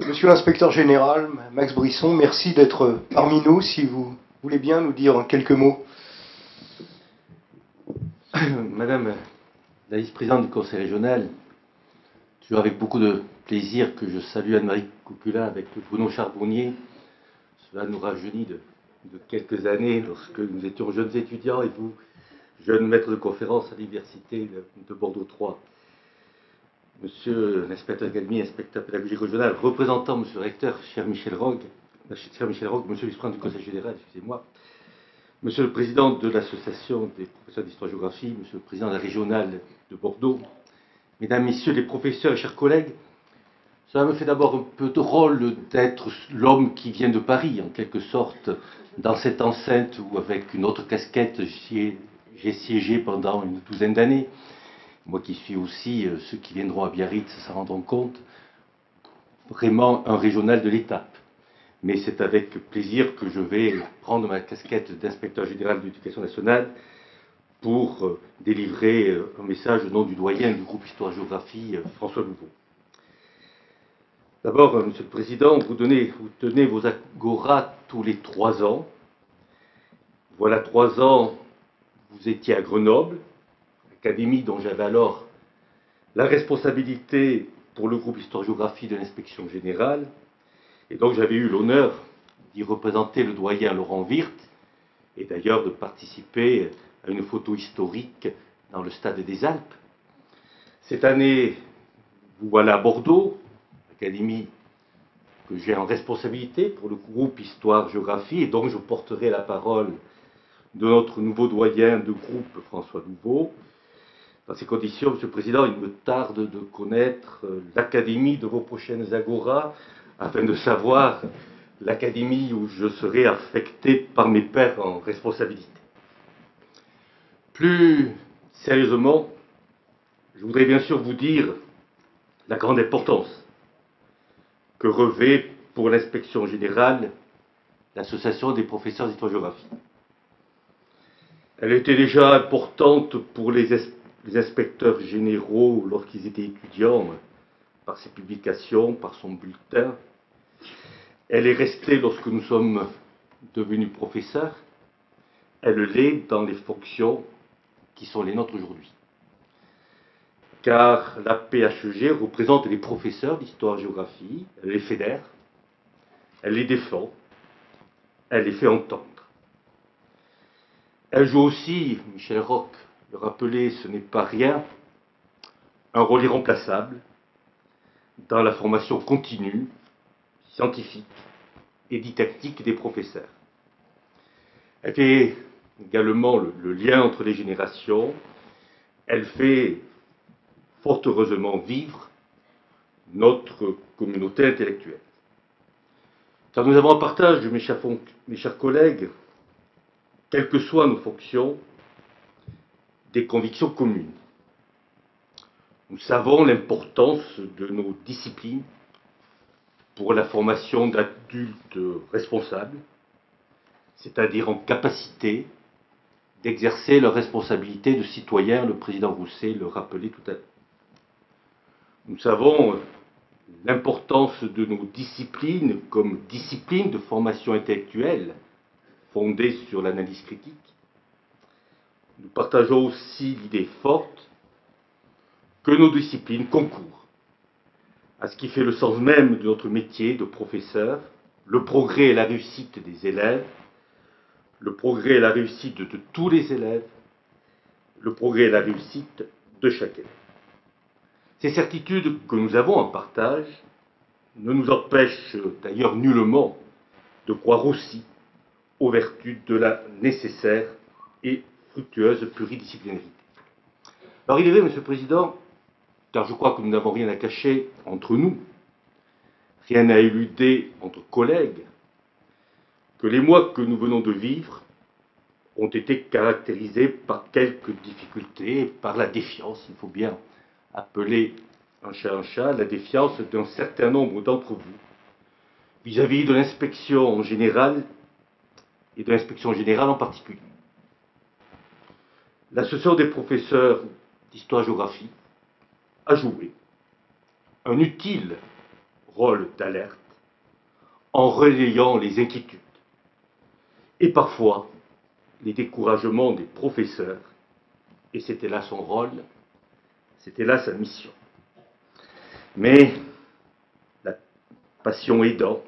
Monsieur l'inspecteur général, Max Brisson, merci d'être parmi nous. Si vous voulez bien nous dire en quelques mots. Madame la vice-présidente du conseil régional, toujours avec beaucoup de plaisir que je salue Anne-Marie Copula avec Bruno Charbonnier. Cela nous rajeunit de quelques années lorsque nous étions jeunes étudiants et vous, jeunes maîtres de conférence à l'université de Bordeaux 3. Monsieur l'inspecteur Galmi, inspecteur pédagogique régional, représentant monsieur le recteur, cher Michel Rogue, monsieur le vice-président du conseil général, excusez-moi, monsieur le président de l'association des professeurs d'histoire-géographie, monsieur le président de la régionale de Bordeaux, mesdames, messieurs les professeurs et chers collègues, cela me fait d'abord un peu drôle d'être l'homme qui vient de Paris, en quelque sorte, dans cette enceinte où, avec une autre casquette, j'ai siégé pendant une douzaine d'années. Moi qui suis aussi, ceux qui viendront à Biarritz s'en rendront compte, vraiment un régional de l'étape. Mais c'est avec plaisir que je vais prendre ma casquette d'inspecteur général de l'éducation nationale pour délivrer un message au nom du doyen du groupe Histoire-Géographie, François Louveau. D'abord, Monsieur le Président, vous tenez vos agoras tous les 3 ans. Voilà 3 ans, vous étiez à Grenoble, académie dont j'avais alors la responsabilité pour le groupe Histoire-Géographie de l'inspection générale. Et donc j'avais eu l'honneur d'y représenter le doyen Laurent Wirth et d'ailleurs de participer à une photo historique dans le stade des Alpes. Cette année, vous voilà à Bordeaux, académie que j'ai en responsabilité pour le groupe Histoire-Géographie, et donc je porterai la parole de notre nouveau doyen de groupe, François Louveau. Dans ces conditions, Monsieur le Président, il me tarde de connaître l'académie de vos prochaines agoras, afin de savoir l'académie où je serai affecté par mes pairs en responsabilité. Plus sérieusement, je voudrais bien sûr vous dire la grande importance que revêt pour l'inspection générale l'association des professeurs d'histoire-géographie. Elle était déjà importante pour les inspecteurs généraux lorsqu'ils étaient étudiants, par ses publications, par son bulletin. Elle est restée lorsque nous sommes devenus professeurs. Elle l'est dans les fonctions qui sont les nôtres aujourd'hui. Car la PHEG représente les professeurs d'histoire-géographie, elle les fédère, elle les défend, elle les fait entendre. Elle joue aussi, Michel Roch le rappelait, ce n'est pas rien, un rôle irremplaçable dans la formation continue, scientifique et didactique des professeurs. Elle fait également le lien entre les générations, elle fait fort heureusement vivre notre communauté intellectuelle. Car nous avons en partage, mes chers collègues, quelles que soient nos fonctions, des convictions communes. Nous savons l'importance de nos disciplines pour la formation d'adultes responsables, c'est-à-dire en capacité d'exercer leur responsabilité de citoyen, le président Rousset le rappelait tout à l'heure. Nous savons l'importance de nos disciplines comme disciplines de formation intellectuelle fondées sur l'analyse critique. Nous partageons aussi l'idée forte que nos disciplines concourent à ce qui fait le sens même de notre métier de professeur, le progrès et la réussite des élèves, le progrès et la réussite de tous les élèves, le progrès et la réussite de chaque élève. Ces certitudes que nous avons en partage ne nous empêchent d'ailleurs nullement de croire aussi aux vertus de la nécessaire et fructueuse pluridisciplinarité. Alors il est vrai, Monsieur le Président, car je crois que nous n'avons rien à cacher entre nous, rien à éluder entre collègues, que les mois que nous venons de vivre ont été caractérisés par quelques difficultés, par la défiance, il faut bien appeler un chat, la défiance d'un certain nombre d'entre vous vis-à-vis de l'inspection en général et de l'inspection générale en particulier. L'association des professeurs d'histoire-géographie a joué un utile rôle d'alerte en relayant les inquiétudes et parfois les découragements des professeurs, et c'était là son rôle, c'était là sa mission. Mais la passion aidant,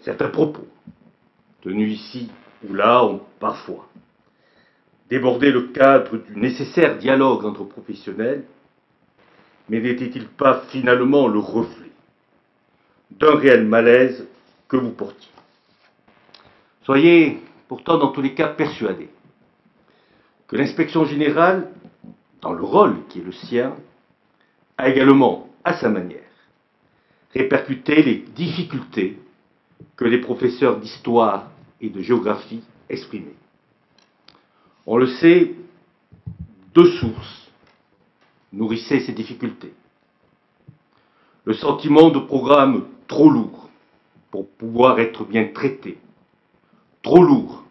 certains propos tenus ici ou là ont parfois débordé le cadre du nécessaire dialogue entre professionnels, mais n'était-il pas finalement le reflet d'un réel malaise que vous portiez? Soyez pourtant dans tous les cas persuadés que l'inspection générale, dans le rôle qui est le sien, a également, à sa manière, répercuté les difficultés que les professeurs d'histoire et de géographie exprimaient. On le sait, deux sources nourrissaient ces difficultés. Le sentiment de programme trop lourd pour pouvoir être bien traité, trop lourd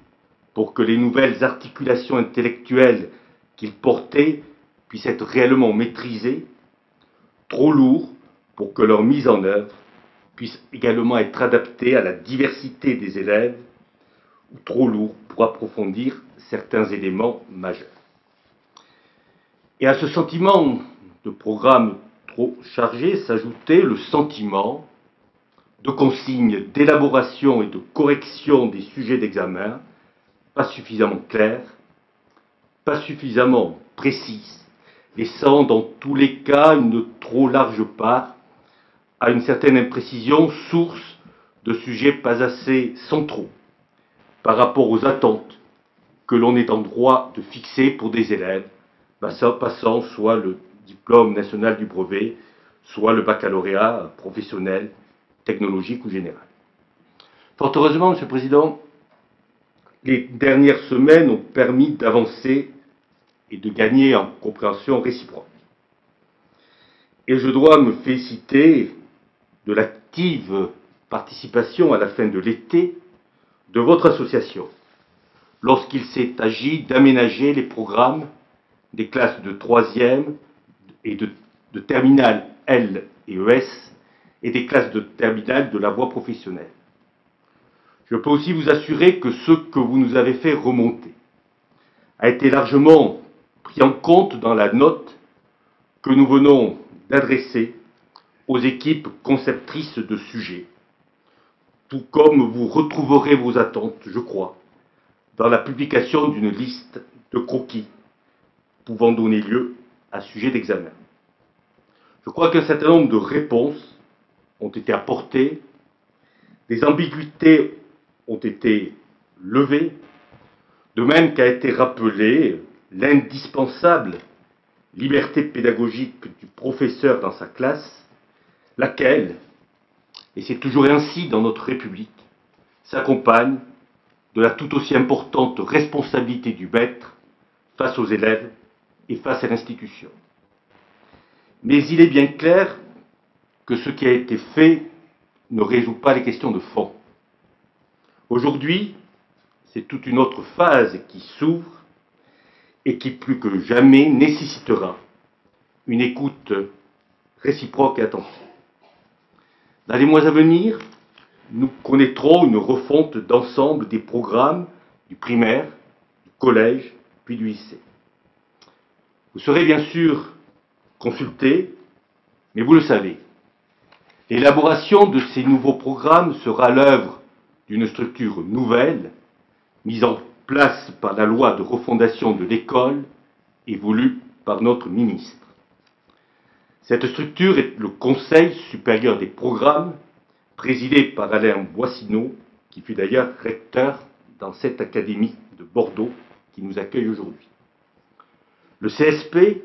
pour que les nouvelles articulations intellectuelles qu'il portait puissent être réellement maîtrisées, trop lourd pour que leur mise en œuvre puisse également être adaptée à la diversité des élèves, ou trop lourd pour approfondir certains éléments majeurs. Et à ce sentiment de programme trop chargé s'ajoutait le sentiment de consignes d'élaboration et de correction des sujets d'examen pas suffisamment claires, pas suffisamment précises, laissant dans tous les cas une trop large part à une certaine imprécision, source de sujets pas assez centraux par rapport aux attentes que l'on est en droit de fixer pour des élèves passant soit le diplôme national du brevet, soit le baccalauréat professionnel, technologique ou général. Fort heureusement, Monsieur le Président, les dernières semaines ont permis d'avancer et de gagner en compréhension réciproque. Et je dois me féliciter de l'active participation à la fin de l'été de votre association, lorsqu'il s'est agi d'aménager les programmes des classes de 3e et de terminale L et ES et des classes de terminale de la voie professionnelle. Je peux aussi vous assurer que ce que vous nous avez fait remonter a été largement pris en compte dans la note que nous venons d'adresser aux équipes conceptrices de sujets, tout comme vous retrouverez vos attentes, je crois, dans la publication d'une liste de croquis pouvant donner lieu à sujet d'examen. Je crois qu'un certain nombre de réponses ont été apportées, des ambiguïtés ont été levées, de même qu'a été rappelée l'indispensable liberté pédagogique du professeur dans sa classe, laquelle, et c'est toujours ainsi dans notre République, s'accompagne de la tout aussi importante responsabilité du maître face aux élèves et face à l'institution. Mais il est bien clair que ce qui a été fait ne résout pas les questions de fond. Aujourd'hui, c'est toute une autre phase qui s'ouvre et qui plus que jamais nécessitera une écoute réciproque et attentive. Dans les mois à venir, nous connaîtrons une refonte d'ensemble des programmes du primaire, du collège, puis du lycée. Vous serez bien sûr consultés, mais vous le savez, l'élaboration de ces nouveaux programmes sera l'œuvre d'une structure nouvelle, mise en place par la loi de refondation de l'école et voulue par notre ministre. Cette structure est le Conseil supérieur des programmes, présidé par Alain Boissineau, qui fut d'ailleurs recteur dans cette académie de Bordeaux qui nous accueille aujourd'hui. Le CSP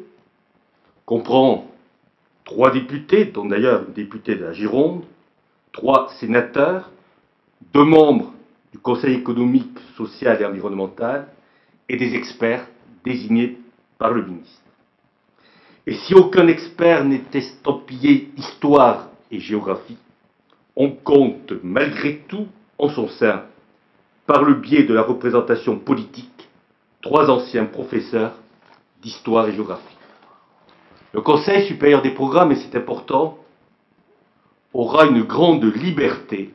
comprend 3 députés, dont d'ailleurs un député de la Gironde, 3 sénateurs, 2 membres du Conseil économique, social et environnemental et des experts désignés par le ministre. Et si aucun expert n'est estampillé histoire et géographie, on compte malgré tout en son sein, par le biais de la représentation politique, 3 anciens professeurs d'histoire et géographie. Le Conseil supérieur des programmes, et c'est important, aura une grande liberté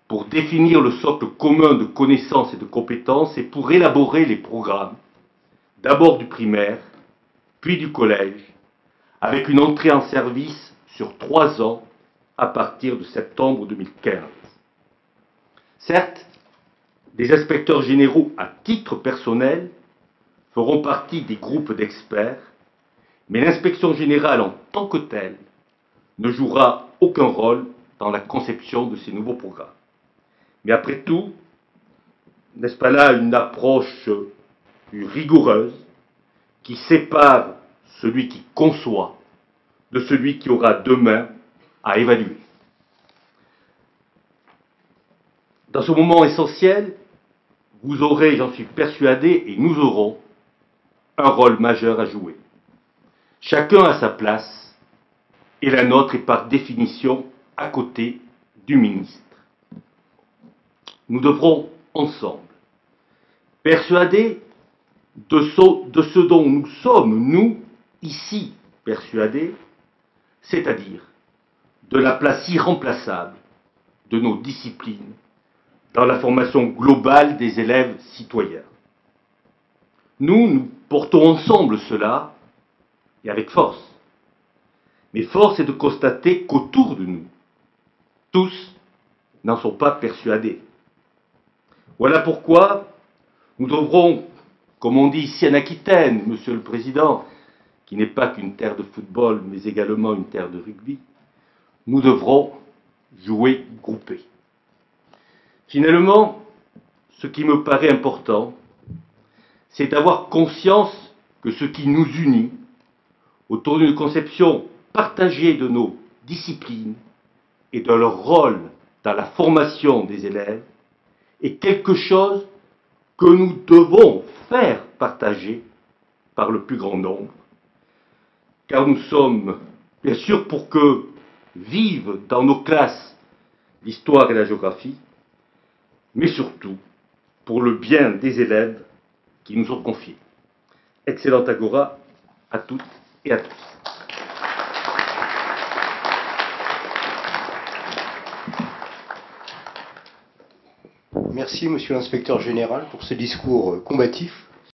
pour définir le socle commun de connaissances et de compétences et pour élaborer les programmes, d'abord du primaire, puis du collège, avec une entrée en service sur 3 ans à partir de septembre 2015. Certes, des inspecteurs généraux à titre personnel feront partie des groupes d'experts, mais l'inspection générale en tant que telle ne jouera aucun rôle dans la conception de ces nouveaux programmes. Mais après tout, n'est-ce pas là une approche plus rigoureuse qui sépare celui qui conçoit de celui qui aura demain à évaluer? Dans ce moment essentiel, vous aurez, j'en suis persuadé, et nous aurons un rôle majeur à jouer. Chacun a sa place, et la nôtre est par définition à côté du ministre. Nous devrons ensemble persuader de ce dont nous sommes, nous, ici, persuadés, c'est-à-dire de la place irremplaçable de nos disciplines dans la formation globale des élèves citoyens. Nous portons ensemble cela, et avec force. Mais force est de constater qu'autour de nous, tous n'en sont pas persuadés. Voilà pourquoi nous devrons, comme on dit ici en Aquitaine, Monsieur le Président, qui n'est pas qu'une terre de football, mais également une terre de rugby, nous devrons jouer groupés. Finalement, ce qui me paraît important, c'est d'avoir conscience que ce qui nous unit autour d'une conception partagée de nos disciplines et de leur rôle dans la formation des élèves est quelque chose que nous devons faire partager par le plus grand nombre, car nous sommes bien sûr pour que vivent dans nos classes l'histoire et la géographie, mais surtout pour le bien des élèves qui nous ont confiés. Excellente Agora à toutes et à tous. Merci, Monsieur l'inspecteur général, pour ce discours combatif.